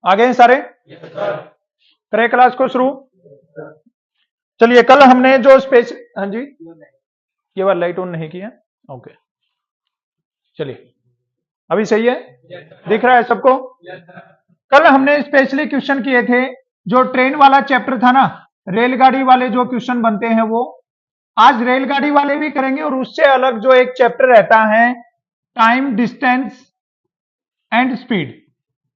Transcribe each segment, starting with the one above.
आ गए सारे? करें क्लास को शुरू। चलिए, कल हमने जो स्पेस, हाँ जी, ये बार लाइट ऑन नहीं किया। ओके, चलिए, अभी सही है? दिख रहा है सबको? कल हमने स्पेशली क्वेश्चन किए थे, जो ट्रेन वाला चैप्टर था ना, रेलगाड़ी वाले जो क्वेश्चन बनते हैं वो आज रेलगाड़ी वाले भी करेंगे, और उससे अलग जो एक चैप्टर रहता है टाइम, डिस्टेंस एंड स्पीड,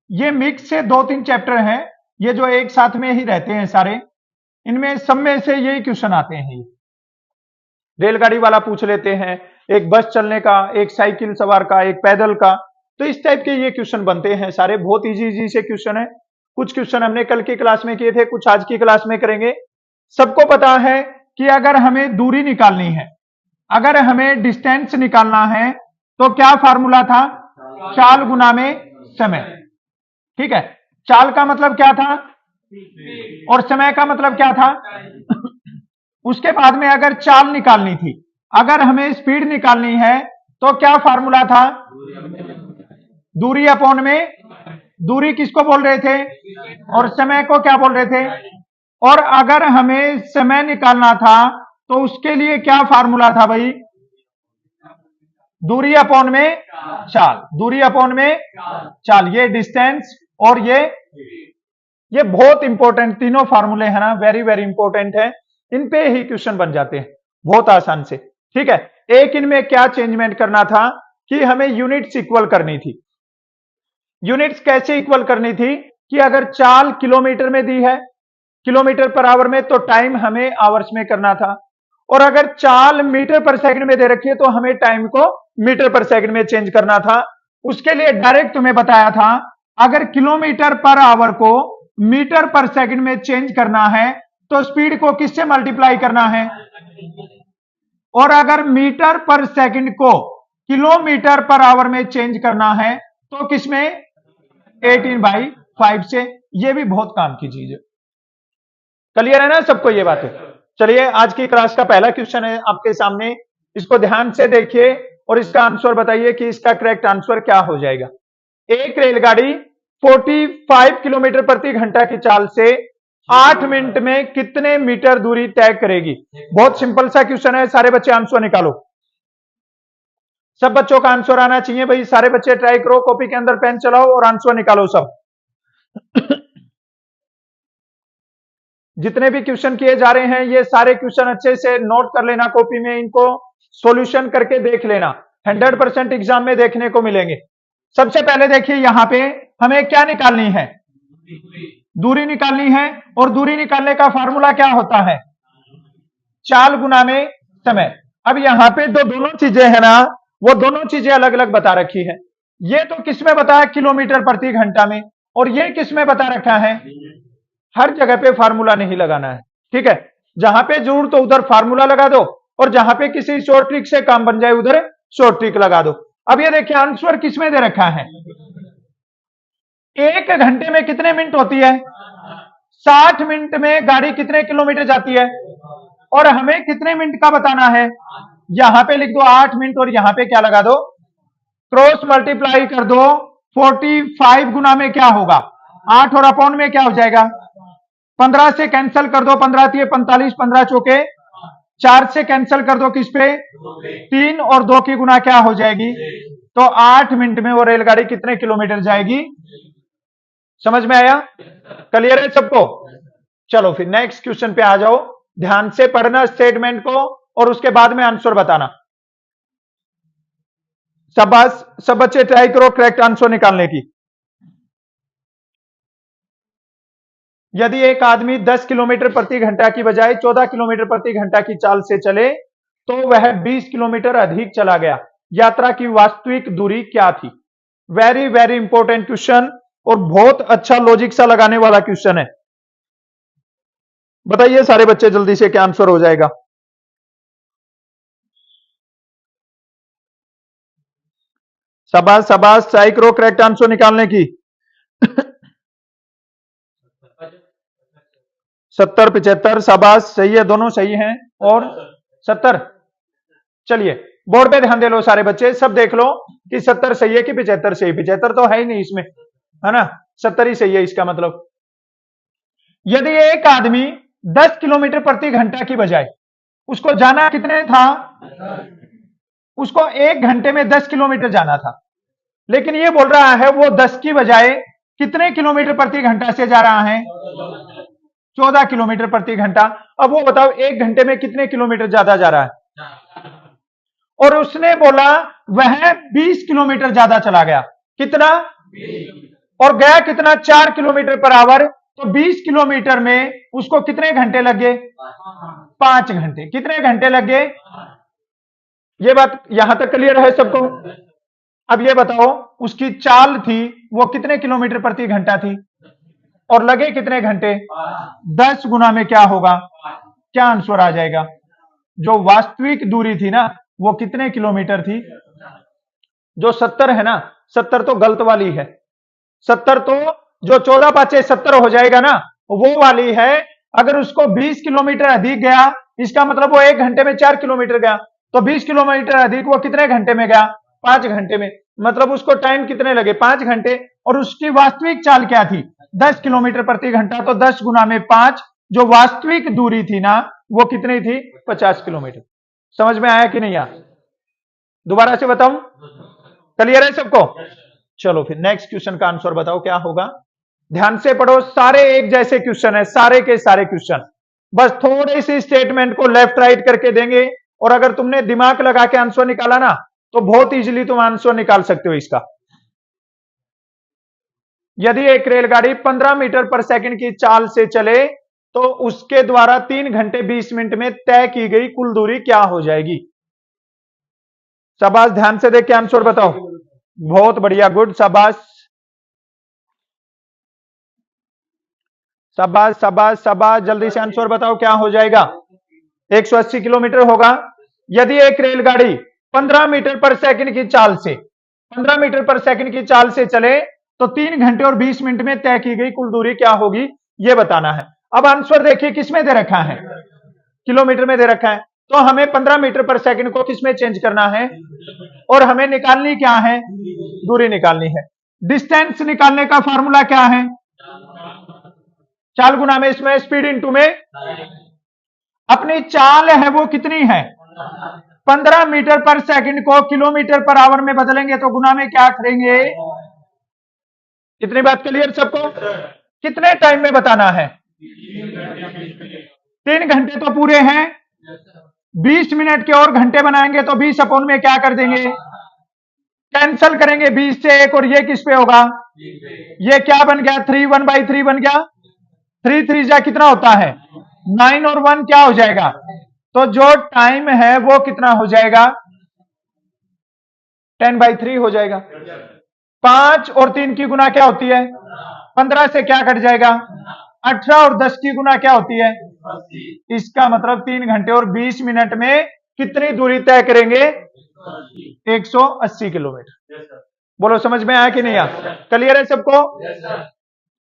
ये मिक्स से 2-3 चैप्टर हैं, ये जो एक साथ में ही रहते हैं सारे, इनमें सब में से यही क्वेश्चन आते हैं। रेलगाड़ी वाला पूछ लेते हैं, एक बस चलने का, एक साइकिल सवार का, एक पैदल का, तो इस टाइप के ये क्वेश्चन बनते हैं सारे। बहुत इजी से क्वेश्चन है। कुछ क्वेश्चन हमने कल की क्लास में किए थे, कुछ आज की क्लास में करेंगे। सबको पता है कि अगर हमें दूरी निकालनी है, अगर हमें डिस्टेंस निकालना है, तो क्या फार्मूला था? चाल गुना में समय। ठीक है, चाल का मतलब क्या था और समय का मतलब क्या था? उसके बाद में अगर चाल निकालनी थी, अगर हमें स्पीड निकालनी है, तो क्या फार्मूला था? दूरी अपॉन में, दूरी किसको बोल रहे थे और समय को क्या बोल रहे थे? और अगर हमें समय निकालना था तो उसके लिए क्या फार्मूला था भाई? दूरी अपॉन में चाल, दूरी अपॉन में चाल। ये डिस्टेंस और ये बहुत इंपॉर्टेंट तीनों फार्मूले हैं ना, वेरी वेरी इंपॉर्टेंट है। इन पे ही क्वेश्चन बन जाते हैं बहुत आसान से। ठीक है, एक इनमें क्या चेंजमेंट करना था कि हमें यूनिट्स इक्वल करनी थी। यूनिट्स कैसे इक्वल करनी थी कि अगर चाल किलोमीटर में दी है, किलोमीटर पर आवर में, तो टाइम हमें आवर्स में करना था, और अगर चाल मीटर पर सेकंड में दे रखी है तो हमें टाइम को मीटर पर सेकंड में चेंज करना था। उसके लिए डायरेक्ट तुम्हें बताया था, अगर किलोमीटर पर आवर को मीटर पर सेकंड में चेंज करना है तो स्पीड को किससे मल्टीप्लाई करना है, और अगर मीटर पर सेकंड को किलोमीटर पर आवर में चेंज करना है तो किसमें? 18/5 से। यह भी बहुत काम की चीज है। क्लियर है ना सबको ये बात है? चलिए, आज की क्लास का पहला क्वेश्चन है आपके सामने, इसको ध्यान से देखिए और इसका आंसर बताइए कि इसका करेक्ट आंसर क्या हो जाएगा। एक रेलगाड़ी 45 किलोमीटर प्रति घंटा की चाल से 8 मिनट में कितने मीटर दूरी तय करेगी? बहुत सिंपल सा क्वेश्चन है, सारे बच्चे आंसर निकालो। सब बच्चों का आंसर आना चाहिए भाई, सारे बच्चे ट्राई करो, कॉपी के अंदर पेन चलाओ और आंसर निकालो सब। जितने भी क्वेश्चन किए जा रहे हैं, ये सारे क्वेश्चन अच्छे से नोट कर लेना कॉपी में, इनको सॉल्यूशन करके देख लेना, 100% एग्जाम में देखने को मिलेंगे। सबसे पहले देखिए, यहां पे हमें क्या निकालनी है? दूरी निकालनी है, और दूरी निकालने का फार्मूला क्या होता है? चाल गुना में समय। अब यहां पे तो दोनों चीजें है ना, वो दोनों चीजें अलग अलग बता रखी है। ये तो किसमें बताया? किलोमीटर प्रति घंटा में। और ये किसमें बता रखा है? हर जगह पे फार्मूला नहीं लगाना है। ठीक है, जहां पे जरूरत हो उधर फार्मूला लगा दो, और जहां पे किसी शॉर्ट ट्रिक से काम बन जाए उधर शॉर्ट ट्रिक लगा दो। अब ये देखिए, आंसर किसमें दे रखा है? 1 घंटे में कितने मिनट होती है? 60 मिनट में गाड़ी कितने किलोमीटर जाती है, और हमें कितने मिनट का बताना है? यहां पे लिख दो 8 मिनट, और यहां पे क्या लगा दो? क्रॉस मल्टीप्लाई कर दो। 45 गुना में क्या होगा? 8, और अपॉन में क्या हो जाएगा? 15 से कैंसिल कर दो, 15 3 45, 15 चौके 4 से कैंसिल कर दो, किस पे? 3, और 2 की गुना क्या हो जाएगी? तो 8 मिनट में वो रेलगाड़ी कितने किलोमीटर जाएगी? समझ में आया? क्लियर है सबको? चलो फिर नेक्स्ट क्वेश्चन पे आ जाओ। ध्यान से पढ़ना स्टेटमेंट को, और उसके बाद में आंसर बताना। सब बच्चे ट्राई करो करेक्ट आंसर निकालने की। यदि एक आदमी 10 किलोमीटर प्रति घंटा की बजाय 14 किलोमीटर प्रति घंटा की चाल से चले तो वह 20 किलोमीटर अधिक चला गया, यात्रा की वास्तविक दूरी क्या थी? वेरी वेरी इंपॉर्टेंट क्वेश्चन, और बहुत अच्छा लॉजिक सा लगाने वाला क्वेश्चन है। बताइए सारे बच्चे जल्दी से, क्या आंसर हो जाएगा? शाबाश शाबाश, ट्राई करो करेक्ट आंसर निकालने की। 70 75, शाबाश, सही है, दोनों सही हैं। और 70। चलिए, बोर्ड पे ध्यान दे लो सारे बच्चे, सब देख लो कि 70 सही है कि 75 सही। 75 तो है ही नहीं इसमें, है ना? 70 ही सही है इसका मतलब। यदि एक आदमी 10 किलोमीटर प्रति घंटा की बजाय उसको जाना कितने था, उसको 1 घंटे में 10 किलोमीटर जाना था, लेकिन ये बोल रहा है वो 10 की बजाय कितने किलोमीटर प्रति घंटा से जा रहा है, 14 किलोमीटर प्रति घंटा। अब वो बताओ 1 घंटे में कितने किलोमीटर ज्यादा जा रहा है। और उसने बोला वह 20 किलोमीटर ज्यादा चला गया, कितना, और गया कितना, 4 किलोमीटर पर आवर। तो 20 किलोमीटर में उसको कितने घंटे लगे, 5 घंटे। कितने घंटे लगे, ये बात यहां तक क्लियर है सबको। अब ये बताओ उसकी चाल थी वो कितने किलोमीटर प्रति घंटा थी और लगे कितने घंटे, 10 गुना में क्या होगा, क्या आंसर आ जाएगा। जो वास्तविक दूरी थी ना वो कितने किलोमीटर थी, जो 70 है ना, 70 तो गलत वाली है, 70 तो जो 14 पांचे 70 हो जाएगा ना वो वाली है। अगर उसको 20 किलोमीटर अधिक गया इसका मतलब वो 1 घंटे में 4 किलोमीटर गया, तो 20 किलोमीटर अधिक वो कितने घंटे में गया, 5 घंटे में। मतलब उसको टाइम कितने लगे, 5 घंटे। और उसकी वास्तविक चाल क्या थी, 10 किलोमीटर प्रति घंटा। तो 10 गुना में 5, जो वास्तविक दूरी थी ना वो कितनी थी, 50 किलोमीटर। समझ में आया कि नहीं आया, दोबारा से बताऊं, क्लियर है सबको। चलो फिर नेक्स्ट क्वेश्चन का आंसर बताओ क्या होगा। ध्यान से पढ़ो, सारे एक जैसे क्वेश्चन है, सारे के सारे क्वेश्चन। बस थोड़ी सी स्टेटमेंट को लेफ्ट राइट करके देंगे, और अगर तुमने दिमाग लगा के आंसर निकाला ना तो बहुत इजीली तुम आंसर निकाल सकते हो इसका। यदि एक रेलगाड़ी 15 मीटर पर सेकंड की चाल से चले तो उसके द्वारा 3 घंटे 20 मिनट में तय की गई कुल दूरी क्या हो जाएगी। शाबाश, ध्यान से देख के आंसर बताओ। बहुत बढ़िया, गुड, शाबाश शाबाश शाबाश शाबाश। जल्दी से आंसर बताओ क्या हो जाएगा, 180 किलोमीटर होगा। यदि एक रेलगाड़ी 15 मीटर पर सेकंड की चाल से 15 मीटर पर सेकंड की चाल से चले तो 3 घंटे और 20 मिनट में तय की गई कुल दूरी क्या होगी, यह बताना है। अब आंसर देखिए किसमें दे रखा है, किलोमीटर में दे रखा है। तो हमें 15 मीटर पर सेकंड को किसमें चेंज करना है, और हमें निकालनी क्या है, दूरी निकालनी है। डिस्टेंस निकालने का फॉर्मूला क्या है, चाल गुना में इसमें स्पीड इंटू में अपनी चाल है वो कितनी है, 15 मीटर पर सेकंड को किलोमीटर पर आवर में बदलेंगे तो गुना में क्या करेंगे। इतनी बात क्लियर सबको। कितने टाइम में बताना है, 3 घंटे तो पूरे हैं, 20 मिनट के और घंटे बनाएंगे तो 20 अपॉन में क्या कर देंगे, कैंसल करेंगे 20 से 1, और ये किस पे होगा, ये क्या बन गया, 3 1/3 बन गया। 3 3 जा कितना होता है 9, और 1 क्या हो जाएगा। तो जो टाइम है वो कितना हो जाएगा, 10/3 हो जाएगा। 5 और 3 की गुना क्या होती है, 15 से क्या कट जाएगा, 18, और 10 की गुना क्या होती है। इसका मतलब 3 घंटे और 20 मिनट में कितनी दूरी तय करेंगे, 180 किलोमीटर। बोलो समझ में आया कि नहीं आया, क्लियर है सबको।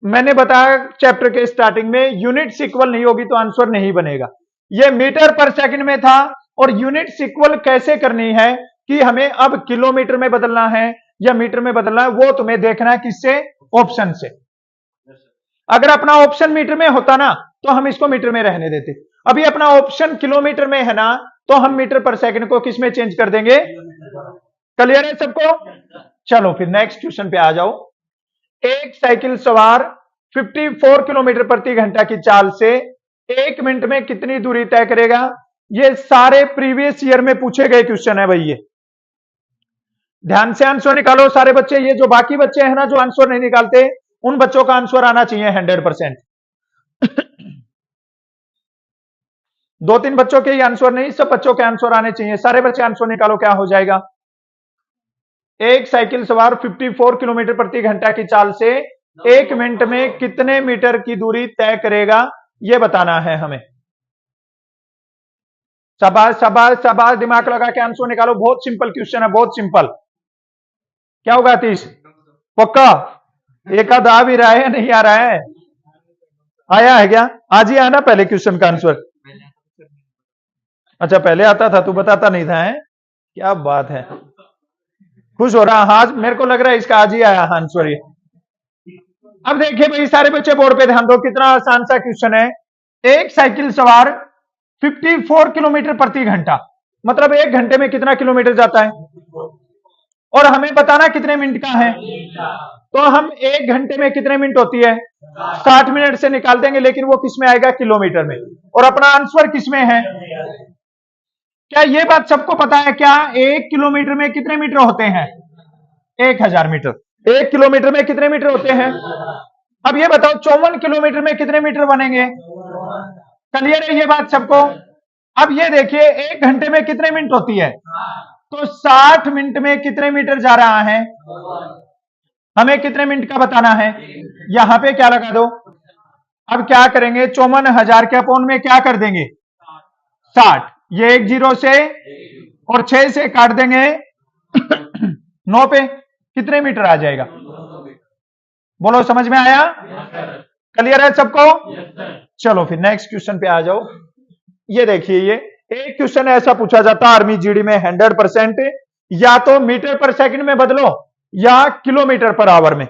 मैंने बताया चैप्टर के स्टार्टिंग में यूनिट इक्वल नहीं होगी तो आंसर नहीं बनेगा। ये मीटर पर सेकंड में था, और यूनिट इक्वल कैसे करनी है कि हमें अब किलोमीटर में बदलना है या मीटर में बदलना है, वो तुम्हें देखना है किससे, ऑप्शन से। अगर अपना ऑप्शन मीटर में होता ना तो हम इसको मीटर में रहने देते। अभी अपना ऑप्शन किलोमीटर में है ना तो हम मीटर पर सेकंड को किस में चेंज कर देंगे। क्लियर है सबको। चलो फिर नेक्स्ट क्वेश्चन पे आ जाओ। एक साइकिल सवार 54 किलोमीटर प्रति घंटा की चाल से 1 मिनट में कितनी दूरी तय करेगा। ये सारे प्रीवियस ईयर में पूछे गए क्वेश्चन है भाई, ये ध्यान से आंसर निकालो सारे बच्चे। ये जो बाकी बच्चे हैं ना जो आंसर नहीं निकालते, उन बच्चों का आंसर आना चाहिए 100%। 2-3 बच्चों के ही आंसर नहीं, सब बच्चों के आंसर आने चाहिए। सारे बच्चे आंसर निकालो क्या हो जाएगा। एक साइकिल सवार 54 किलोमीटर प्रति घंटा की चाल से 1 मिनट में कितने मीटर की दूरी तय करेगा, यह बताना है हमें। शाबाश शाबाश शाबाश, दिमाग लगा के आंसर निकालो। बहुत सिंपल क्वेश्चन है, बहुत सिंपल। क्या होगा 30 पक्का, एक आध आ भी रहा है या नहीं आ रहा है, आया है क्या, आज ही आया ना पहले क्वेश्चन का आंसर। अच्छा पहले आता था, तू बताता नहीं था, है क्या बात है, खुश हो रहा। हाँ मेरे को लग रहा है इसका आज ही आया आंसर ये। अब देखिए भाई सारे बच्चे बोर्ड पे ध्यान दो, कितना आसान सा क्वेश्चन है। एक साइकिल सवार 54 किलोमीटर प्रति घंटा, मतलब 1 घंटे में कितना किलोमीटर जाता है, और हमें बताना कितने मिनट का है। तो हम 1 घंटे में कितने मिनट होती है, 60 मिनट से निकाल देंगे, लेकिन वो किस में आएगा, किलोमीटर में, और अपना आंसर किस में है। क्या ये बात सबको पता है क्या, 1 किलोमीटर में कितने मीटर होते हैं, 1000 मीटर। 1 किलोमीटर में कितने मीटर होते हैं। अब ये बताओ 54 किलोमीटर में कितने मीटर बनेंगे। क्लियर है ये बात सबको। अब ये देखिए 1 घंटे में कितने मिनट होती है, तो 60 मिनट में कितने मीटर जा रहा है, हमें कितने मिनट का बताना है। यहां पे क्या लगा दो। अब क्या करेंगे, 54,000 के अपोन में क्या कर देंगे, 60, ये 1 0 से और 6 से काट देंगे 9 पे, कितने मीटर आ जाएगा, बोलो समझ में आया। क्लियर है सबको। चलो फिर नेक्स्ट क्वेश्चन पे आ जाओ। ये देखिए, ये एक क्वेश्चन ऐसा पूछा जाता है आर्मी जीडी में 100%, या तो मीटर पर सेकंड में बदलो या किलोमीटर पर आवर में।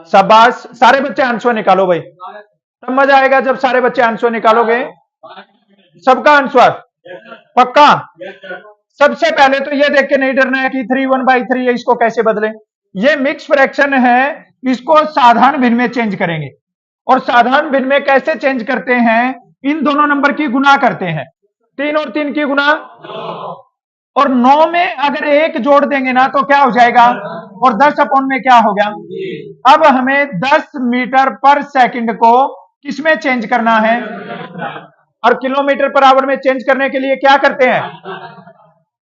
शाबाश, सारे बच्चे आंसर निकालो भाई, तब मजा आएगा जब सारे बच्चे आंसर निकालोगे। सबका आंसर पक्का। सबसे पहले तो ये देख के नहीं डरना है कि 3 1/3 है, इसको कैसे बदले। ये मिक्स फ्रैक्शन है, इसको साधारण भिन्न में चेंज करेंगे। और साधारण भिन्न में कैसे चेंज करते हैं, इन दोनों नंबर की गुना करते हैं, 3 और 3 की गुना, और 9 में अगर 1 जोड़ देंगे ना तो क्या हो जाएगा, और 10 अपॉन में क्या हो गया। अब हमें 10 मीटर पर सेकंड को किसमें चेंज करना है, और किलोमीटर पर आवर में चेंज करने के लिए क्या करते हैं,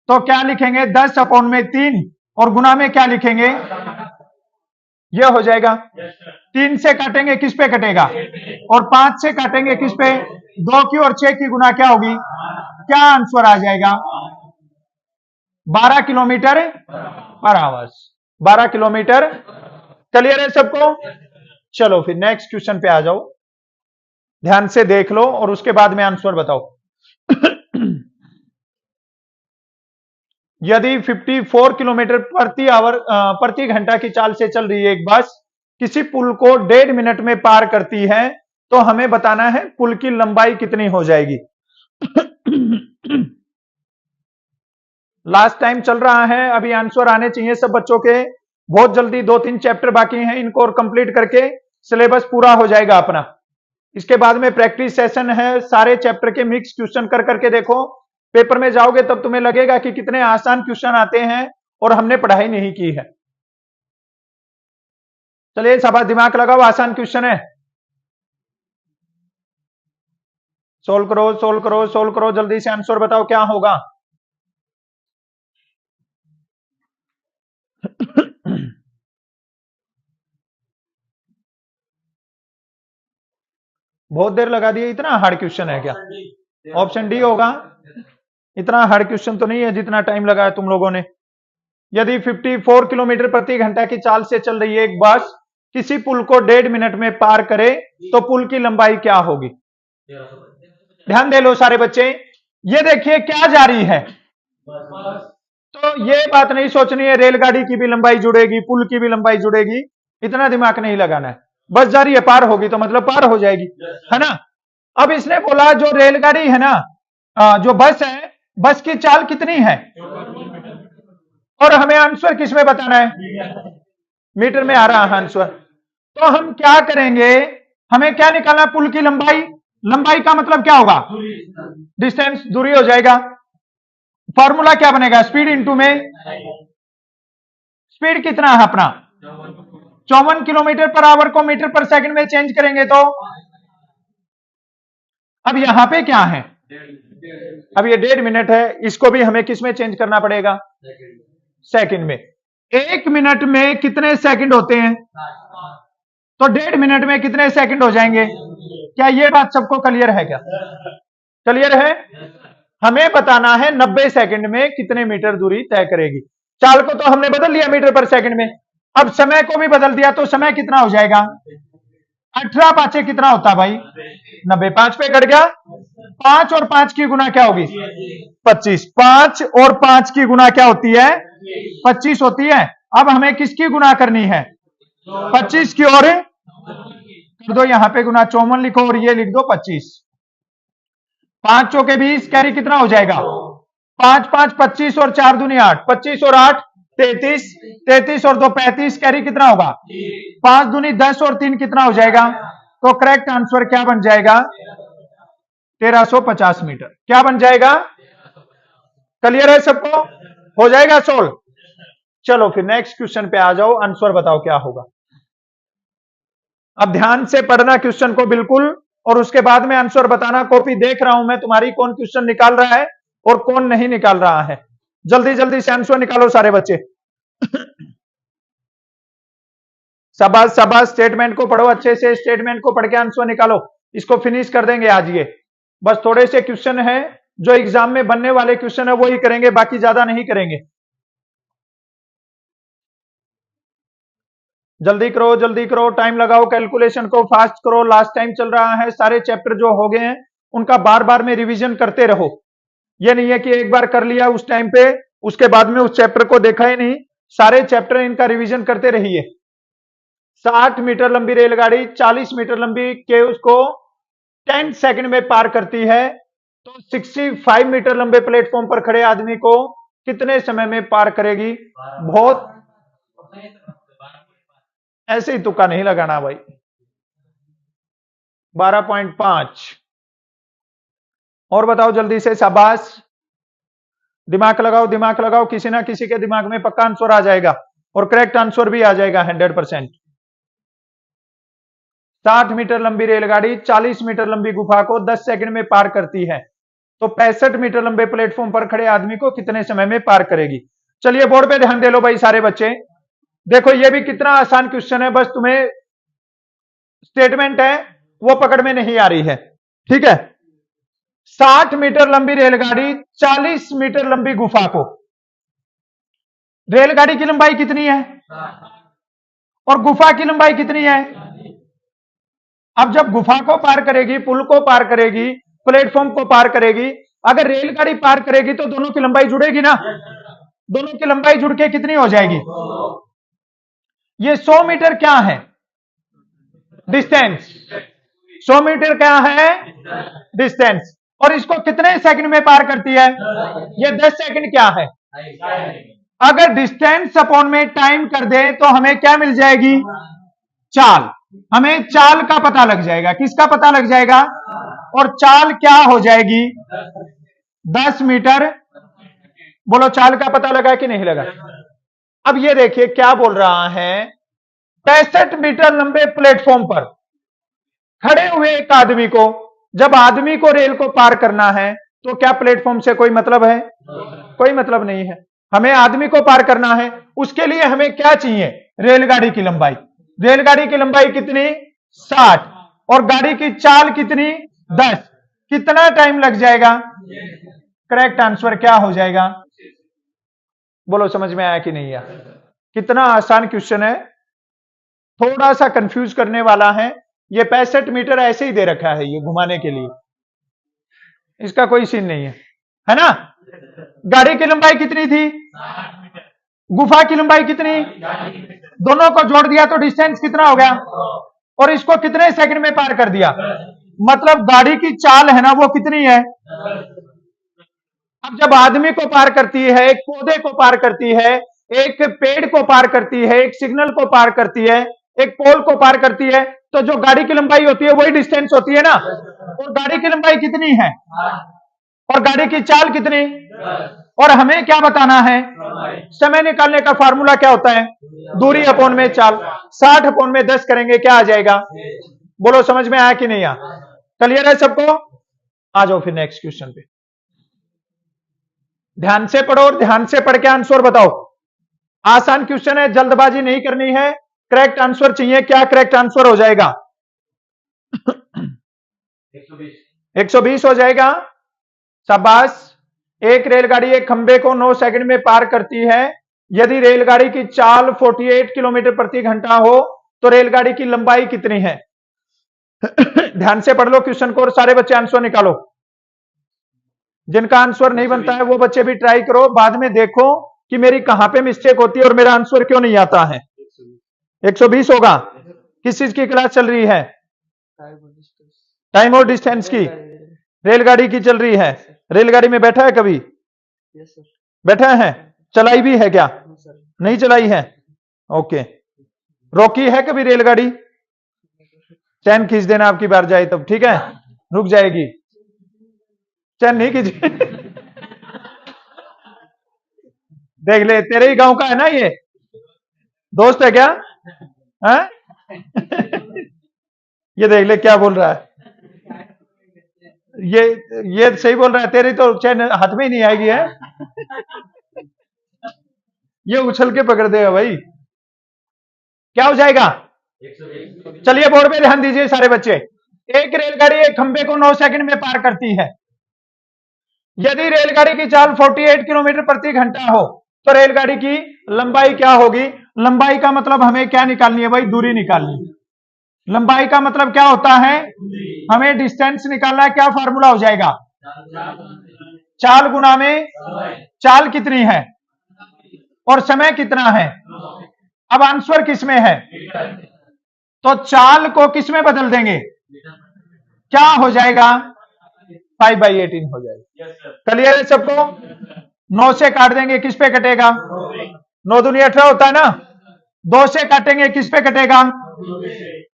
तो क्या लिखेंगे 10 अपॉन में 3, और गुना में क्या लिखेंगे, यह हो जाएगा। 3 से काटेंगे किस पे कटेगा, और 5 से काटेंगे किस पे, 2 की और 6 की गुना क्या होगी, क्या आंसर आ जाएगा, 12 kilometre per hour. 12 kilometre. Clear है सबको। चलो फिर नेक्स्ट क्वेश्चन पे आ जाओ, ध्यान से देख लो और उसके बाद में आंसर बताओ। यदि 54 किलोमीटर प्रति घंटा की चाल से चल रही है एक बस, किसी पुल को 1.5 मिनट में पार करती है, तो हमें बताना है पुल की लंबाई कितनी हो जाएगी। लास्ट टाइम चल रहा है, अभी आंसर आने चाहिए सब बच्चों के, बहुत जल्दी 2-3 चैप्टर बाकी हैं, इनको और कंप्लीट करके सिलेबस पूरा हो जाएगा अपना। इसके बाद में प्रैक्टिस सेशन है, सारे चैप्टर के मिक्स क्वेश्चन कर करके देखो, पेपर में जाओगे तब तुम्हें लगेगा कि कितने आसान क्वेश्चन आते हैं और हमने पढ़ाई नहीं की है। चलिए शाबाश, दिमाग लगाओ, आसान क्वेश्चन है, सोल्व करो सोल्व करो सोल्व करो, जल्दी से आंसर बताओ क्या होगा। बहुत देर लगा दी, इतना हार्ड क्वेश्चन है क्या, ऑप्शन डी होगा। इतना हार्ड क्वेश्चन तो नहीं है जितना टाइम लगाया तुम लोगों ने। यदि 54 किलोमीटर प्रति घंटा की चाल से चल रही है एक बस, किसी पुल को 1.5 मिनट में पार करे, तो पुल की लंबाई क्या होगी। ध्यान दे लो सारे बच्चे, ये देखिए क्या जारी है, तो ये बात नहीं सोचनी है रेलगाड़ी की भी लंबाई जुड़ेगी, पुल की भी लंबाई जुड़ेगी, इतना दिमाग नहीं लगाना है। बस जा रही है, पार होगी तो मतलब पार हो जाएगी, है ना। अब इसने बोला जो रेलगाड़ी है ना, जो बस है, बस की चाल कितनी है, और हमें आंसर किस में बताना है, मीटर में आ रहा है आंसर। तो हम क्या करेंगे, हमें क्या निकालना, पुल की लंबाई। लंबाई का मतलब क्या होगा, डिस्टेंस, दूरी हो जाएगा। फॉर्मूला क्या बनेगा, स्पीड इंटू में, स्पीड कितना है अपना 54 किलोमीटर पर आवर को मीटर पर सेकंड में चेंज करेंगे तो, अब यहां पे क्या है, अब ये 1.5 मिनट है, इसको भी हमें किस में चेंज करना पड़ेगा, सेकंड में। 1 मिनट में कितने सेकंड होते हैं, तो 1.5 मिनट में कितने सेकंड हो जाएंगे। क्या ये बात सबको क्लियर है, क्या क्लियर है। हमें बताना है 90 सेकंड में कितने मीटर दूरी तय करेगी। चाल को तो हमने बदल लिया मीटर पर सेकंड में, अब समय को भी बदल दिया, तो समय कितना हो जाएगा, 18 पांचे कितना होता भाई 90, 5 पे कट गया, 5 और 5 की गुना क्या होगी 25, 5 और 5 की गुना क्या होती है 25 होती है। अब हमें किसकी गुना करनी है? 25 की, और कर दो यहां पे गुना, 54 लिखो और ये लिख दो 25। 5 चौके 20, कैरी कितना हो जाएगा? 5 5 25 और 4 दूनी 8, 25 और 8 33, 33 और 2 35, कैरी कितना होगा? 5 दूनी 10 और 3 कितना हो जाएगा? तो करेक्ट आंसर क्या बन जाएगा? 1350 मीटर। क्या बन जाएगा? क्लियर है सबको? हो जाएगा सोल्व। चलो फिर नेक्स्ट क्वेश्चन पे आ जाओ, आंसर बताओ क्या होगा। अब ध्यान से पढ़ना क्वेश्चन को बिल्कुल, और उसके बाद में आंसर बताना। कॉपी देख रहा हूं मैं तुम्हारी, कौन क्वेश्चन निकाल रहा है और कौन नहीं निकाल रहा है। जल्दी जल्दी से आंसर निकालो सारे बच्चे। शाबाश शाबाश, स्टेटमेंट को पढ़ो अच्छे से, स्टेटमेंट को पढ़ के आंसर निकालो। इसको फिनिश कर देंगे आज ये। बस थोड़े से क्वेश्चन है जो एग्जाम में बनने वाले क्वेश्चन है वो ही करेंगे, बाकी ज्यादा नहीं करेंगे। जल्दी करो जल्दी करो, टाइम लगाओ, कैलकुलेशन को फास्ट करो। लास्ट टाइम चल रहा है, सारे चैप्टर जो हो गए हैं उनका बार बार में रिवीजन करते रहो। ये नहीं है कि एक बार कर लिया उस टाइम पे, उसके बाद में उस चैप्टर को देखा ही नहीं। सारे चैप्टर इनका रिवीजन करते रहिए। 60 मीटर लंबी रेलगाड़ी 40 मीटर लंबी के उसको 10 सेकंड में पार करती है, तो 65 मीटर लंबे प्लेटफॉर्म पर खड़े आदमी को कितने समय में पार करेगी? बहुत ऐसे ही तुक्का नहीं लगाना भाई। 12.5 और बताओ जल्दी से, शाबाश। दिमाग लगाओ दिमाग लगाओ, किसी ना किसी के दिमाग में पक्का आंसर आ जाएगा और करेक्ट आंसर भी आ जाएगा 100%। 60 मीटर लंबी रेलगाड़ी 40 मीटर लंबी गुफा को 10 सेकंड में पार करती है, तो 65 मीटर लंबे प्लेटफॉर्म पर खड़े आदमी को कितने समय में पार करेगी? चलिए बोर्ड पे ध्यान दे लो भाई सारे बच्चे। देखो ये भी कितना आसान क्वेश्चन है, बस तुम्हें स्टेटमेंट है वो पकड़ में नहीं आ रही है। ठीक है, 60 मीटर लंबी रेलगाड़ी 40 मीटर लंबी गुफा को, रेलगाड़ी की लंबाई कितनी है और गुफा की लंबाई कितनी है? अब जब गुफा को पार करेगी, पुल को पार करेगी, प्लेटफॉर्म को पार करेगी, अगर रेलगाड़ी पार करेगी तो दोनों की लंबाई जुड़ेगी ना। दोनों की लंबाई जुड़ के कितनी हो जाएगी? ये 100 मीटर क्या है? डिस्टेंस। 100 मीटर क्या है? डिस्टेंस। और इसको कितने सेकंड में पार करती है? ये 10 सेकंड क्या है? अगर डिस्टेंस अपॉन में टाइम कर दे तो हमें क्या मिल जाएगी? चाल। हमें चाल का पता लग जाएगा। किसका पता लग जाएगा? और चाल क्या हो जाएगी? 10 मीटर। बोलो चाल का पता लगा कि नहीं लगा? अब ये देखिए क्या बोल रहा है, 65 मीटर लंबे प्लेटफॉर्म पर खड़े हुए एक आदमी को, जब आदमी को रेल को पार करना है तो क्या प्लेटफॉर्म से कोई मतलब है? कोई मतलब नहीं है। हमें आदमी को पार करना है, उसके लिए हमें क्या चाहिए? रेलगाड़ी की लंबाई। रेलगाड़ी की लंबाई कितनी? 60। और गाड़ी की चाल कितनी? 10। कितना टाइम लग जाएगा? करेक्ट आंसर क्या हो जाएगा? बोलो समझ में आया कि नहीं आया? कितना आसान क्वेश्चन है, थोड़ा सा कंफ्यूज करने वाला है। ये 65 मीटर ऐसे ही दे रखा है ये घुमाने के लिए, इसका कोई सीन नहीं है ना? गाड़ी की लंबाई कितनी थी? गुफा की लंबाई कितनी? दोनों को जोड़ दिया तो डिस्टेंस कितना हो गया? और इसको कितने सेकंड में पार कर दिया? मतलब गाड़ी की चाल है ना वो कितनी है? अब जब आदमी को पार करती है, एक पौधे को पार करती है, एक पेड़ को पार करती है, एक सिग्नल को पार करती है, एक पोल को पार करती है, तो जो गाड़ी की लंबाई होती है वही डिस्टेंस होती है ना। और गाड़ी की लंबाई कितनी है और गाड़ी की चाल कितनी? और हमें क्या बताना है? समय निकालने का फार्मूला क्या होता है? दूरी अपॉन में चाल। 60 अपॉन में 10 करेंगे क्या आ जाएगा? बोलो समझ में आया कि नहीं आया? क्लियर है सबको? आ जाओ फिर नेक्स्ट क्वेश्चन पे। ध्यान से पढ़ो और ध्यान से पढ़ के आंसर बताओ। आसान क्वेश्चन है, जल्दबाजी नहीं करनी है, करेक्ट आंसर चाहिए। क्या करेक्ट आंसर हो जाएगा? 120 हो जाएगा। शाबाश। एक रेलगाड़ी एक खंबे को 9 सेकंड में पार करती है। यदि रेलगाड़ी की चाल 48 किलोमीटर प्रति घंटा हो तो रेलगाड़ी की लंबाई कितनी है? ध्यान से पढ़ लो क्वेश्चन को और सारे बच्चे आंसर निकालो। जिनका आंसर नहीं बनता है वो बच्चे भी ट्राई करो, बाद में देखो कि मेरी कहां पे मिस्टेक होती है और मेरा आंसर क्यों नहीं आता है। 120 होगा। किस चीज की क्लास चल रही है? टाइम और डिस्टेंस की। रेलगाड़ी की चल रही है। रेलगाड़ी में बैठा है कभी? बैठा है? चलाई भी है क्या? नहीं चलाई है। ओके। रोकी है कभी रेलगाड़ी? चैन खींच देना आपकी बार जाए तब, ठीक है, रुक जाएगी। चैन नहीं खींची। देख ले, तेरे ही गांव का है ना ये, दोस्त है क्या? है? ये देख ले क्या बोल रहा है। ये सही बोल रहा है, तेरी तो चैन हाथ में ही नहीं आएगी है। ये उछल के पकड़ देगा भाई। क्या हो जाएगा? चलिए बोर्ड पे ध्यान दीजिए सारे बच्चे। एक रेलगाड़ी एक खंबे को 9 सेकंड में पार करती है। यदि रेलगाड़ी की चाल 48 किलोमीटर प्रति घंटा हो तो रेलगाड़ी की लंबाई क्या होगी? लंबाई का मतलब हमें क्या निकालनी है भाई? दूरी निकालनी है। लंबाई का मतलब क्या होता है? हमें डिस्टेंस निकालना है। क्या फार्मूला हो जाएगा? चाल गुना में चाल कितनी है और समय कितना है। अब आंसर किस में है? तो चाल को किस में बदल देंगे? क्या हो जाएगा? 5/18 हो जाएगा। क्लियर है सबको? 9 से काट देंगे, किस पे कटेगा? 9 दूनी 18 होता है ना। 2 से काटेंगे, किस पे कटेगा?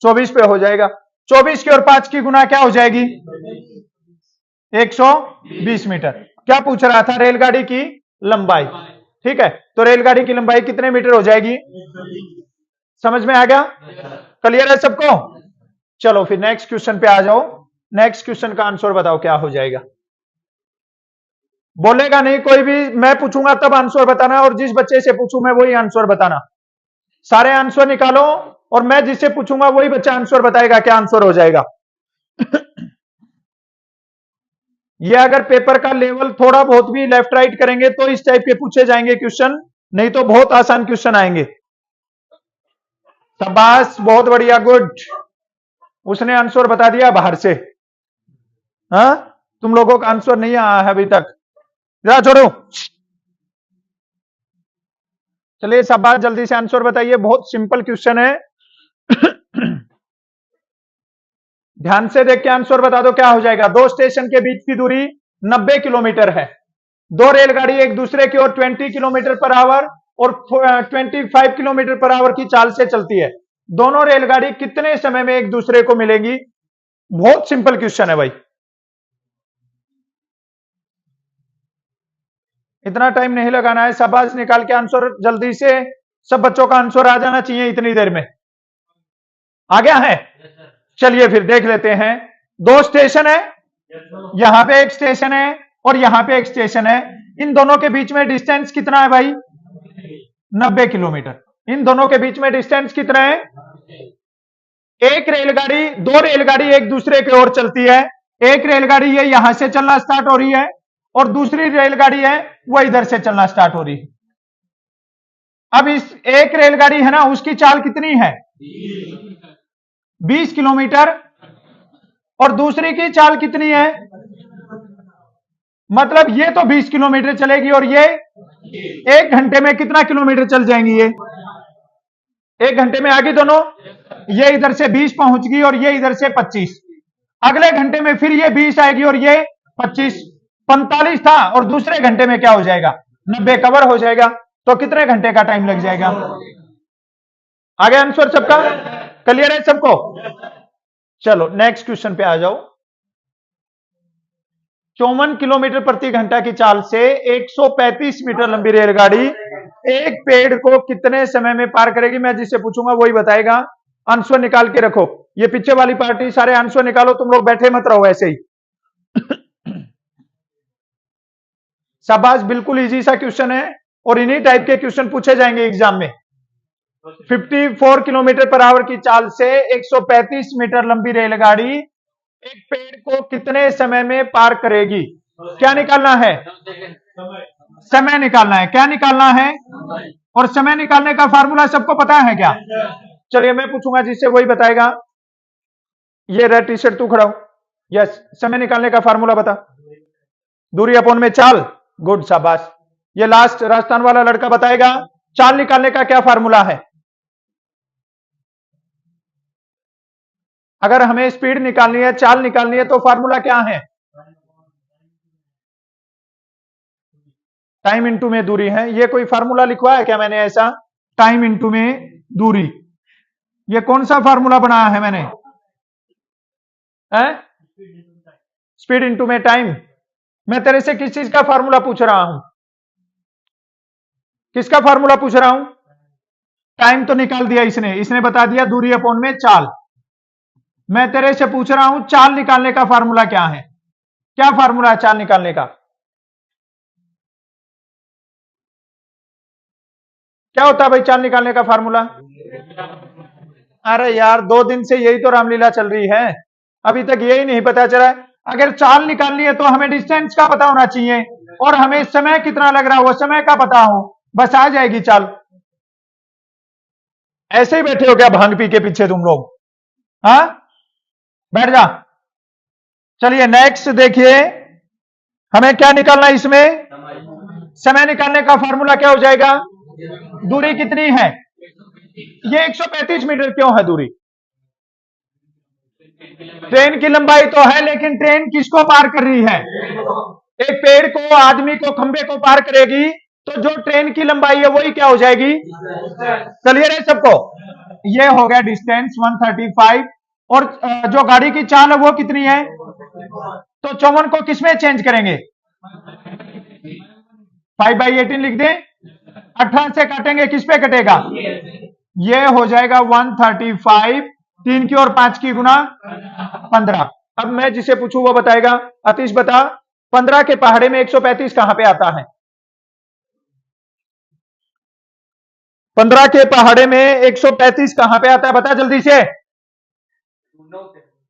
24 पे हो जाएगा। 24 की और 5 की गुना क्या हो जाएगी? 120 मीटर। क्या पूछ रहा था? रेलगाड़ी की लंबाई। ठीक है, तो रेलगाड़ी की लंबाई कितने मीटर हो जाएगी? समझ में आ गया? क्लियर है सबको? चलो फिर नेक्स्ट क्वेश्चन पे आ जाओ। नेक्स्ट क्वेश्चन का आंसर बताओ क्या हो जाएगा। बोलेगा नहीं कोई भी, मैं पूछूंगा तब आंसर बताना, और जिस बच्चे से पूछूं मैं वही आंसर बताना। सारे आंसर निकालो और मैं जिससे पूछूंगा वही बच्चा आंसर बताएगा। क्या आंसर हो जाएगा? ये अगर पेपर का लेवल थोड़ा बहुत भी लेफ्ट राइट करेंगे तो इस टाइप के पूछे जाएंगे क्वेश्चन, नहीं तो बहुत आसान क्वेश्चन आएंगे। शाबाश, बहुत बढ़िया, गुड। उसने आंसर बता दिया बाहर से। हाँ, तुम लोगों का आंसर नहीं आया है अभी तक। जरा छोड़ो। चलिए शाबाश, जल्दी से आंसर बताइए, बहुत सिंपल क्वेश्चन है। ध्यान से देख के आंसर बता दो क्या हो जाएगा। दो स्टेशन के बीच की दूरी 90 किलोमीटर है। दो रेलगाड़ी एक दूसरे की ओर 20 किलोमीटर पर आवर और 25 किलोमीटर पर आवर की चाल से चलती है। दोनों रेलगाड़ी कितने समय में एक दूसरे को मिलेंगी? बहुत सिंपल क्वेश्चन है भाई। इतना टाइम नहीं लगाना है। शाबाश, निकाल के आंसर जल्दी से। सब बच्चों का आंसर आ जाना चाहिए इतनी देर में। आ गया है? चलिए फिर देख लेते हैं। दो स्टेशन है, यहां पे एक स्टेशन है और यहां पे एक स्टेशन है। इन दोनों के बीच में डिस्टेंस कितना है भाई? 90 किलोमीटर। इन दोनों के बीच में डिस्टेंस कितना है? एक रेलगाड़ी, दो रेलगाड़ी एक दूसरे की ओर चलती है। एक रेलगाड़ी ये यहां से चलना स्टार्ट हो रही है और दूसरी रेलगाड़ी है वो इधर से चलना स्टार्ट हो रही है। अब इस एक रेलगाड़ी है ना, उसकी चाल कितनी है? 20 किलोमीटर। और दूसरी की चाल कितनी है? मतलब ये तो 20 किलोमीटर चलेगी और ये 1 घंटे में कितना किलोमीटर चल जाएंगी? ये 1 घंटे में आगे दोनों। ये इधर से 20 पहुंच गई और ये इधर से 25। अगले घंटे में फिर ये 20 आएगी और ये 25। 45 था और दूसरे घंटे में क्या हो जाएगा? 90 कवर हो जाएगा। तो कितने घंटे का टाइम लग जाएगा? आगे आंसर सबका क्लियर है सबको? चलो नेक्स्ट क्वेश्चन पे आ जाओ। 54 किलोमीटर प्रति घंटा की चाल से 135 मीटर लंबी रेलगाड़ी एक पेड़ को कितने समय में पार करेगी? मैं जिससे पूछूंगा वही बताएगा। आंसर निकाल के रखो। ये पीछे वाली पार्टी सारे आंसर निकालो, तुम लोग बैठे मत रहो ऐसे ही। शाबाश, बिल्कुल इजी सा क्वेश्चन है और इन्हीं टाइप के क्वेश्चन पूछे जाएंगे एग्जाम में। 54 किलोमीटर पर आवर की चाल से 135 मीटर लंबी रेलगाड़ी एक पेड़ को कितने समय में पार करेगी? क्या निकालना है? समय निकालना है। क्या निकालना है? और समय निकालने का फार्मूला सबको पता है क्या? चलिए मैं पूछूंगा जिससे वही बताएगा। ये रेड टी शर्ट तू खड़ा हो। यस, समय निकालने का फार्मूला बता। दूरी अपॉन में चाल। गुड, शाबाश। ये लास्ट राजस्थान वाला लड़का बताएगा चाल निकालने का क्या फार्मूला है। अगर हमें स्पीड निकालनी है, चाल निकालनी है, तो फार्मूला क्या है? टाइम इंटू में दूरी है। ये कोई फार्मूला लिखवा है क्या मैंने ऐसा? टाइम इंटू में दूरी, ये कौन सा फार्मूला बनाया है मैंने? स्पीड इंटू में टाइम। मैं तेरे से किस चीज का फार्मूला पूछ रहा हूं? किसका फार्मूला पूछ रहा हूं? टाइम तो निकाल दिया इसने बता दिया दूरी अपॉन में चाल। मैं तेरे से पूछ रहा हूं चाल निकालने का फार्मूला क्या है? क्या फार्मूला है चाल निकालने का? क्या होता है भाई चाल निकालने का फार्मूला? अरे यार 2 दिन से यही तो रामलीला चल रही है, अभी तक यही नहीं पता चला। अगर चाल निकालनी है तो हमें डिस्टेंस का पता होना चाहिए और हमें समय कितना लग रहा है वो समय का पता हो, बस आ जाएगी चाल। ऐसे ही बैठे हो क्या भांग पी के पीछे तुम लोग? हाँ, बैठ जा। चलिए नेक्स्ट देखिए, हमें क्या निकालना है इसमें? समय निकालने का फार्मूला क्या हो जाएगा? दूरी कितनी है? ये 135 मीटर क्यों है दूरी? ट्रेन की लंबाई तो है, लेकिन ट्रेन किसको पार कर रही है? एक पेड़ को, आदमी को, खंबे को पार करेगी, तो जो ट्रेन की लंबाई है वही क्या हो जाएगी? क्लियर है सबको? ये हो गया डिस्टेंस 135। और जो गाड़ी की चाल है वो कितनी है? तो 54 को किसमें चेंज करेंगे? 5/18 लिख दें। 18 से काटेंगे, किस पे कटेगा? ये हो जाएगा 135, 3 की और 5 की गुना 15। अब मैं जिसे पूछूं वो बताएगा। आतिश बता, 15 के पहाड़े में 135 कहां पे आता है? 15 के पहाड़े में 135 कहां पे आता है? बता जल्दी से।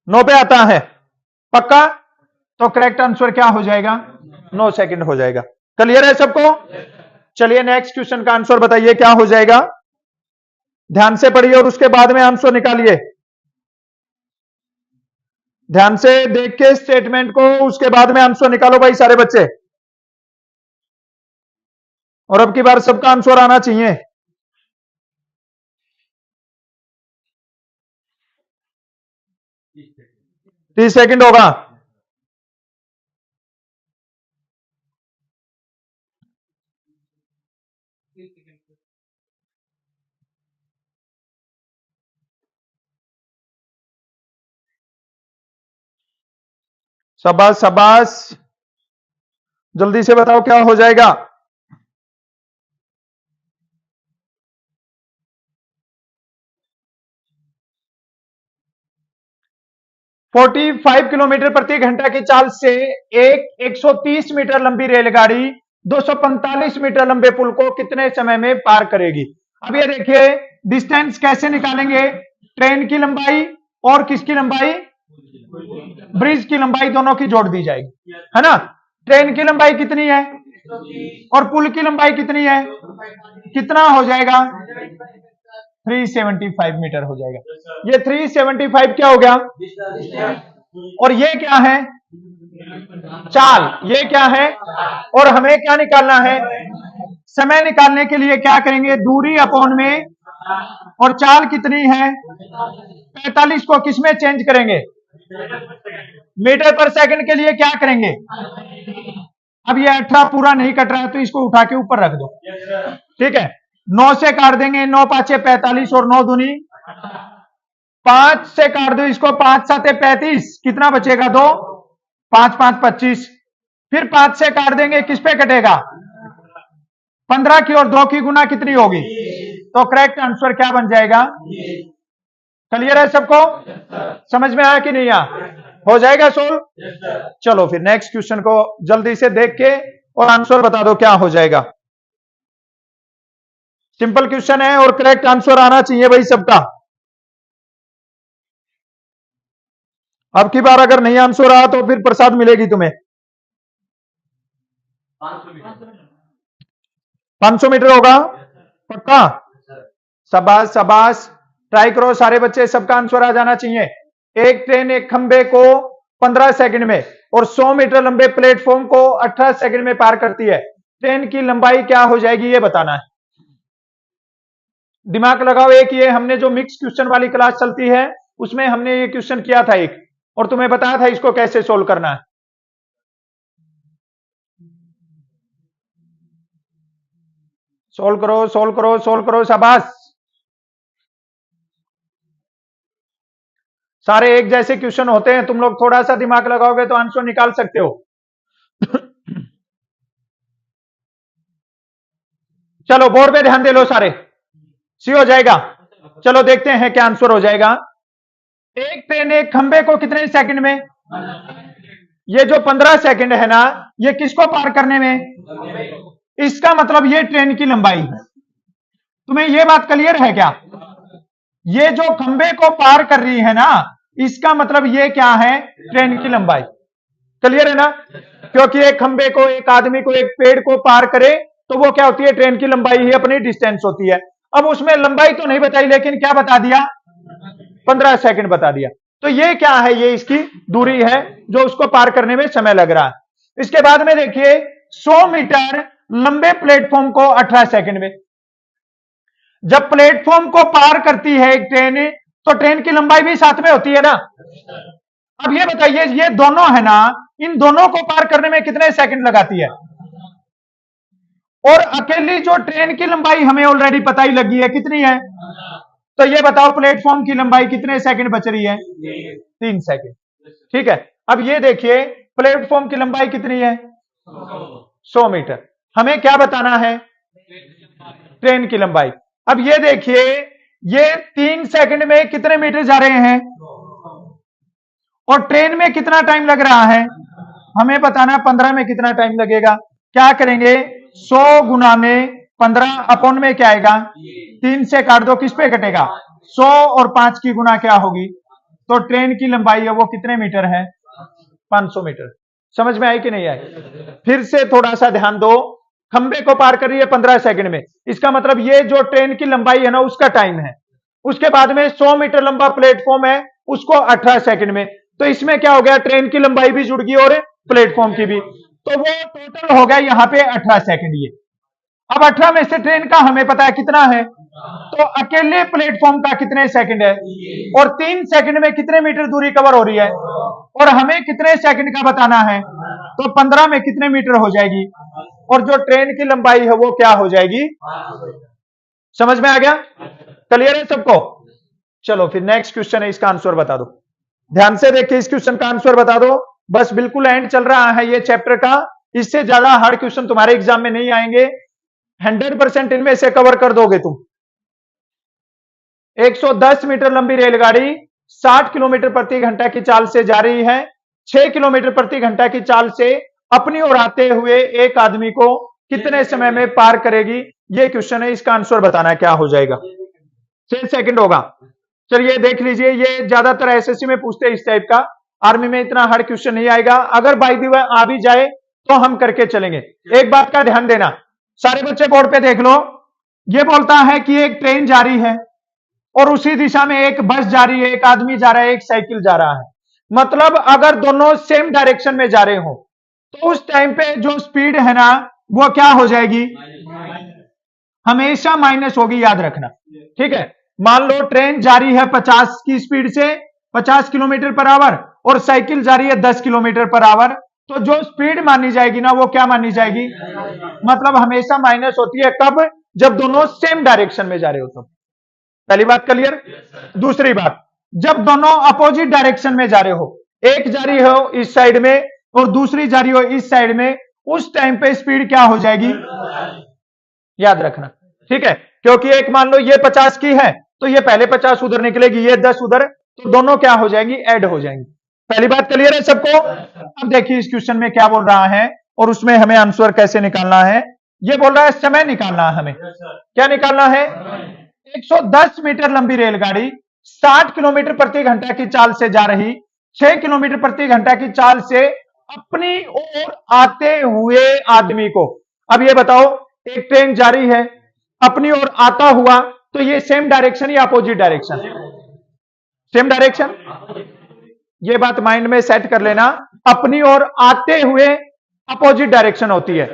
9 पे आता है। पक्का? तो करेक्ट आंसर क्या हो जाएगा? 9 सेकंड हो जाएगा। क्लियर है सबको? चलिए नेक्स्ट क्वेश्चन का आंसर बताइए क्या हो जाएगा। ध्यान से पढ़िए और उसके बाद में आंसर निकालिए। ध्यान से देख के स्टेटमेंट को, उसके बाद में आंसर निकालो भाई सारे बच्चे। और अब की बार सबका आंसर आना चाहिए। 30 सेकंड होगा। शाबाश शाबाश, जल्दी से बताओ क्या हो जाएगा। 45 किलोमीटर प्रति घंटा की चाल से एक 130 मीटर लंबी रेलगाड़ी 245 मीटर लंबे पुल को कितने समय में पार करेगी? अब ये देखिए डिस्टेंस कैसे निकालेंगे? ट्रेन की लंबाई और किसकी लंबाई? ब्रिज की लंबाई, दोनों की जोड़ दी जाएगी, है ना। ट्रेन की लंबाई कितनी है और पुल की लंबाई कितनी है? कितना हो जाएगा? 375 मीटर हो जाएगा। ये 375 क्या हो गया? और ये क्या है? चाल। ये क्या है? और हमें क्या निकालना है? समय निकालने के लिए क्या करेंगे? दूरी अपॉन में, और चाल कितनी है? 45 को किसमें चेंज करेंगे? मीटर पर सेकंड के लिए क्या करेंगे? अब ये 18 पूरा नहीं कट रहा है तो इसको उठा के ऊपर रख दो, ठीक है। 9 से काट देंगे, 9 पांचे 45 और 9 दूनी 5 से काट दो इसको, 5 साते 35, कितना बचेगा? 2, 5 5 25। फिर 5 से काट देंगे, किस पे कटेगा? 15 की और 2 की गुना कितनी होगी? तो करेक्ट आंसर क्या बन जाएगा? क्लियर है सबको? समझ में आया कि नहीं आया? हो जाएगा सोल्व। चलो फिर नेक्स्ट क्वेश्चन को जल्दी से देख के और आंसर बता दो क्या हो जाएगा। सिंपल क्वेश्चन है और करेक्ट आंसर आना चाहिए भाई सबका। अब की बार अगर नहीं आंसर आया तो फिर प्रसाद मिलेगी तुम्हें। 500 मीटर होगा पक्का? शाबाश शाबाश, ट्राई करो सारे बच्चे, सबका आंसर आ जाना चाहिए। एक ट्रेन एक खंबे को 15 सेकंड में और 100 मीटर लंबे प्लेटफॉर्म को 18 सेकंड में पार करती है। ट्रेन की लंबाई क्या हो जाएगी ये बताना है। दिमाग लगाओ। एक ये हमने जो मिक्स क्वेश्चन वाली क्लास चलती है उसमें हमने ये क्वेश्चन किया था एक, और तुम्हें बताया था इसको कैसे सोल्व करना है। सोल्व करो, सोल्व करो, सोल्व करो, शाबाश। सारे एक जैसे क्वेश्चन होते हैं, तुम लोग थोड़ा सा दिमाग लगाओगे तो आंसर निकाल सकते हो। चलो बोर्ड पे ध्यान दे लो सारे, सी हो जाएगा। चलो देखते हैं क्या आंसर हो जाएगा। एक ट्रेन एक खंबे को कितने सेकंड में, ये जो 15 सेकंड है ना, ये किसको पार करने में, इसका मतलब ये ट्रेन की लंबाई है। तुम्हें ये बात क्लियर है क्या? ये जो खंबे को पार कर रही है ना, इसका मतलब ये क्या है, ट्रेन की लंबाई। क्लियर है ना? क्योंकि एक खंबे को, एक आदमी को, एक पेड़ को पार करे तो वो क्या होती है, ट्रेन की लंबाई ही अपनी डिस्टेंस होती है। अब उसमें लंबाई तो नहीं बताई, लेकिन क्या बता दिया, 15 सेकंड बता दिया। तो ये क्या है, ये इसकी दूरी है जो उसको पार करने में समय लग रहा है। इसके बाद में देखिए 100 मीटर लंबे प्लेटफॉर्म को 18 सेकंड में। जब प्लेटफॉर्म को पार करती है एक ट्रेन, तो ट्रेन की लंबाई भी साथ में होती है ना। अब ये बताइए, ये दोनों है ना, इन दोनों को पार करने में कितने सेकंड लगाती है? और अकेली जो ट्रेन की लंबाई हमें ऑलरेडी पता ही लगी है, कितनी है? तो ये बताओ प्लेटफॉर्म की लंबाई कितने सेकंड बच रही है? 3 सेकंड। ठीक है, अब ये देखिए प्लेटफॉर्म की लंबाई कितनी है? 100 मीटर। हमें क्या बताना है? ट्रेन की लंबाई। अब ये देखिए, ये 3 सेकंड में कितने मीटर जा रहे हैं, और ट्रेन में कितना टाइम लग रहा है हमें बताना। 15 में कितना टाइम लगेगा? क्या करेंगे, 100 गुना में 15 अपॉन में क्या आएगा, 3 से काट दो, किस पे कटेगा, 100 और 5 की गुना क्या होगी, तो ट्रेन की लंबाई है वो कितने मीटर है, 500 मीटर। समझ में आई कि नहीं आई? फिर से थोड़ा सा ध्यान दो, खंबे को पार कर रही है 15 सेकंड में, इसका मतलब ये जो ट्रेन की लंबाई है ना उसका टाइम है। उसके बाद में 100 मीटर लंबा प्लेटफॉर्म है, उसको 18 सेकंड में। तो इसमें क्या हो गया, ट्रेन की लंबाई भी जुड़ गई और प्लेटफॉर्म की भी, तो वो टोटल हो गया यहां पे 18 सेकंड। ये अब 18 में से ट्रेन का हमें पता है कितना है, तो अकेले प्लेटफॉर्म का कितने सेकंड है, और 3 सेकंड में कितने मीटर दूरी कवर हो रही है, और हमें कितने सेकंड का बताना है, तो 15 में कितने मीटर हो जाएगी, और जो ट्रेन की लंबाई है वो क्या हो जाएगी। समझ में आ गया? क्लियर है सबको? चलो फिर नेक्स्ट क्वेश्चन है, इसका आंसर बता दो। ध्यान से देखिए, इस क्वेश्चन का आंसर बता दो। बस बिल्कुल एंड चल रहा है ये चैप्टर का, इससे ज्यादा हार्ड क्वेश्चन तुम्हारे एग्जाम में नहीं आएंगे। 100% इनमें से कवर कर दोगे तुम। 110 मीटर लंबी रेलगाड़ी 60 किलोमीटर प्रति घंटा की चाल से जा रही है। 6 किलोमीटर प्रति घंटा की चाल से अपनी ओर आते हुए एक आदमी को कितने समय में पार करेगी, ये क्वेश्चन है। इसका आंसर बताना है क्या हो जाएगा। 6 सेकंड होगा। चलिए देख लीजिए, ये ज्यादातर एसएससी में पूछते हैं इस टाइप का, आर्मी में इतना हार्ड क्वेश्चन नहीं आएगा। अगर बाय द वे आ भी जाए तो हम करके चलेंगे। एक बात का ध्यान देना, सारे बच्चे बोर्ड पे देख लो। ये बोलता है कि एक ट्रेन जा रही है और उसी दिशा में एक बस जा रही है, एक आदमी जा रहा है, एक साइकिल जा रहा है। मतलब अगर दोनों सेम डायरेक्शन में जा रहे हो तो उस टाइम पे जो स्पीड है ना वो क्या हो जाएगी, हमेशा माइनस होगी, याद रखना। ठीक है, मान लो ट्रेन जा रही है 50 की स्पीड से, 50 किलोमीटर पर आवर, और साइकिल जा रही है 10 किलोमीटर पर आवर, तो जो स्पीड मानी जाएगी ना वो क्या मानी जाएगी, मतलब हमेशा माइनस होती है। कब? जब दोनों सेम डायरेक्शन में जा रहे हो तो। पहली बात क्लियर। दूसरी बात, जब दोनों अपोजिट डायरेक्शन में जा रहे हो, एक जा रही हो इस साइड में और दूसरी जा रही हो इस साइड में, उस टाइम पे स्पीड क्या हो जाएगी, याद रखना। ठीक है, क्योंकि एक मान लो ये 50 की है तो ये पहले 50 उधर निकलेगी, ये 10 उधर, तो दोनों क्या हो जाएंगी, ऐड हो जाएंगी। पहली बात क्लियर है सबको? अब देखिए इस क्वेश्चन में क्या बोल रहा है और उसमें हमें आंसर कैसे निकालना है। ये बोल रहा है समय निकालना है हमें। क्या निकालना है? 110 मीटर लंबी रेलगाड़ी 60 किलोमीटर प्रति घंटा की चाल से जा रही, 6 किलोमीटर प्रति घंटा की चाल से अपनी ओर आते हुए आदमी को। अब ये बताओ, एक ट्रेन जा रही है अपनी ओर आता हुआ, तो ये सेम डायरेक्शन या अपोजिट डायरेक्शन? Same direction. ये बात माइंड में सेट कर लेना, अपनी ओर आते हुए अपोजिट डायरेक्शन होती है।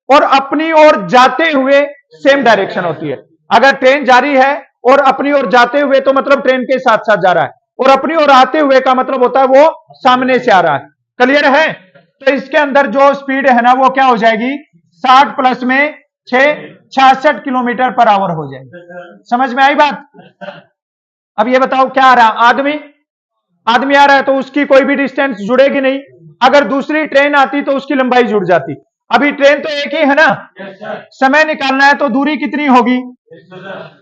और अपनी ओर जाते हुए सेम डायरेक्शन होती है। अगर ट्रेन जा रही है और अपनी ओर जाते हुए तो मतलब ट्रेन के साथ साथ जा रहा है, और अपनी ओर आते हुए का मतलब होता है वो सामने से आ रहा है। क्लियर है? तो इसके अंदर जो स्पीड है ना वो क्या हो जाएगी, 60 प्लस में 66 किलोमीटर पर आवर हो जाएगी। समझ में आई बात? अब ये बताओ क्या आ रहा है, आदमी आ रहा है तो उसकी कोई भी डिस्टेंस जुड़ेगी नहीं। अगर दूसरी ट्रेन आती तो उसकी लंबाई जुड़ जाती। अभी ट्रेन तो एक ही है ना, समय निकालना है तो दूरी कितनी होगी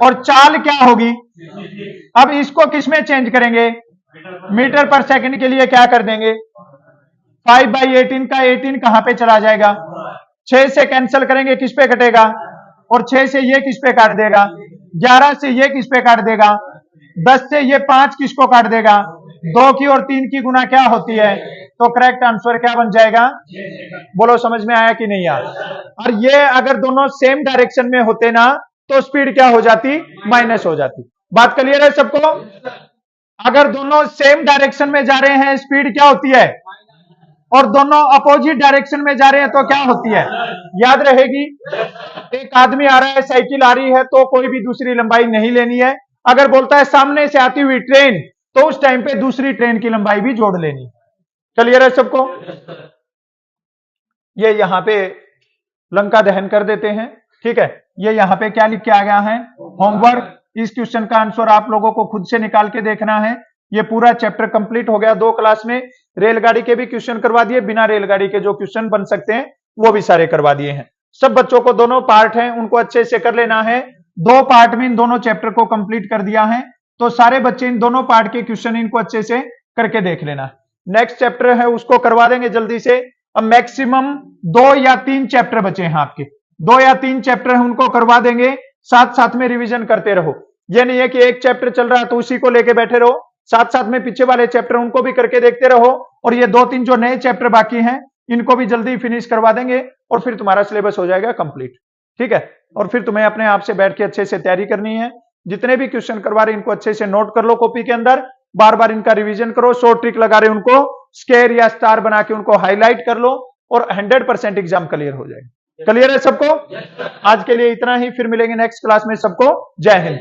और चाल क्या होगी। अब इसको किस में चेंज करेंगे, मीटर पर सेकंड के लिए क्या कर देंगे, 5/18 का 18 कहां पे चला जाएगा, 6 से कैंसिल करेंगे किस पे कटेगा, और 6 से ये किस पे काट देगा, 11 से ये किस पे काट देगा, 10 से ये 5 किसको काट देगा, 2 की और 3 की गुना क्या होती है। तो करेक्ट आंसर क्या बन जाएगा, बोलो समझ में आया कि नहीं आया। और ये अगर दोनों सेम डायरेक्शन में होते ना तो स्पीड क्या हो जाती, माइनस हो जाती। बात क्लियर है सबको? अगर दोनों सेम डायरेक्शन में जा रहे हैं स्पीड क्या होती है, और दोनों अपोजिट डायरेक्शन में जा रहे हैं तो क्या होती है, याद रहेगी। एक आदमी आ रहा है, साइकिल आ रही है तो कोई भी दूसरी लंबाई नहीं लेनी है। अगर बोलता है सामने से आती हुई ट्रेन तो उस टाइम पे दूसरी ट्रेन की लंबाई भी जोड़ लेनी। क्लियर है सबको? ये यहां पे लंका दहन कर देते हैं, ठीक है। ये यहां पे क्या लिख के आ गया है, होमवर्क। इस क्वेश्चन का आंसर आप लोगों को खुद से निकाल के देखना है। ये पूरा चैप्टर कंप्लीट हो गया 2 क्लास में। रेलगाड़ी के भी क्वेश्चन करवा दिए, बिना रेलगाड़ी के जो क्वेश्चन बन सकते हैं वो भी सारे करवा दिए हैं। सब बच्चों को दोनों पार्ट हैं उनको अच्छे से कर लेना है। 2 पार्ट में इन दोनों चैप्टर को कंप्लीट कर दिया है, तो सारे बच्चे इन दोनों पार्ट के क्वेश्चन इनको अच्छे से करके देख लेना। नेक्स्ट चैप्टर है उसको करवा देंगे जल्दी से। अब मैक्सिमम 2 या 3 चैप्टर बचे हैं आपके, 2 या 3 चैप्टर है उनको करवा देंगे। साथ साथ में रिवीजन करते रहो। ये नहीं है कि एक चैप्टर चल रहा है तो उसी को लेके बैठे रहो, साथ साथ में पीछे वाले चैप्टर उनको भी करके देखते रहो। और ये 2-3 जो नए चैप्टर बाकी हैं इनको भी जल्दी फिनिश करवा देंगे और फिर तुम्हारा सिलेबस हो जाएगा कंप्लीट, ठीक है। और फिर तुम्हें अपने आप से बैठ के अच्छे से तैयारी करनी है। जितने भी क्वेश्चन करवा रहे इनको अच्छे से नोट कर लो कॉपी के अंदर, बार बार इनका रिवीजन करो। शॉर्ट ट्रिक लगा रहे उनको स्केयर या स्टार बना के उनको हाईलाइट कर लो और 100% एग्जाम क्लियर हो जाएगा। क्लियर है सबको? आज के लिए इतना ही, फिर मिलेंगे नेक्स्ट क्लास में। सबको जय हिंद।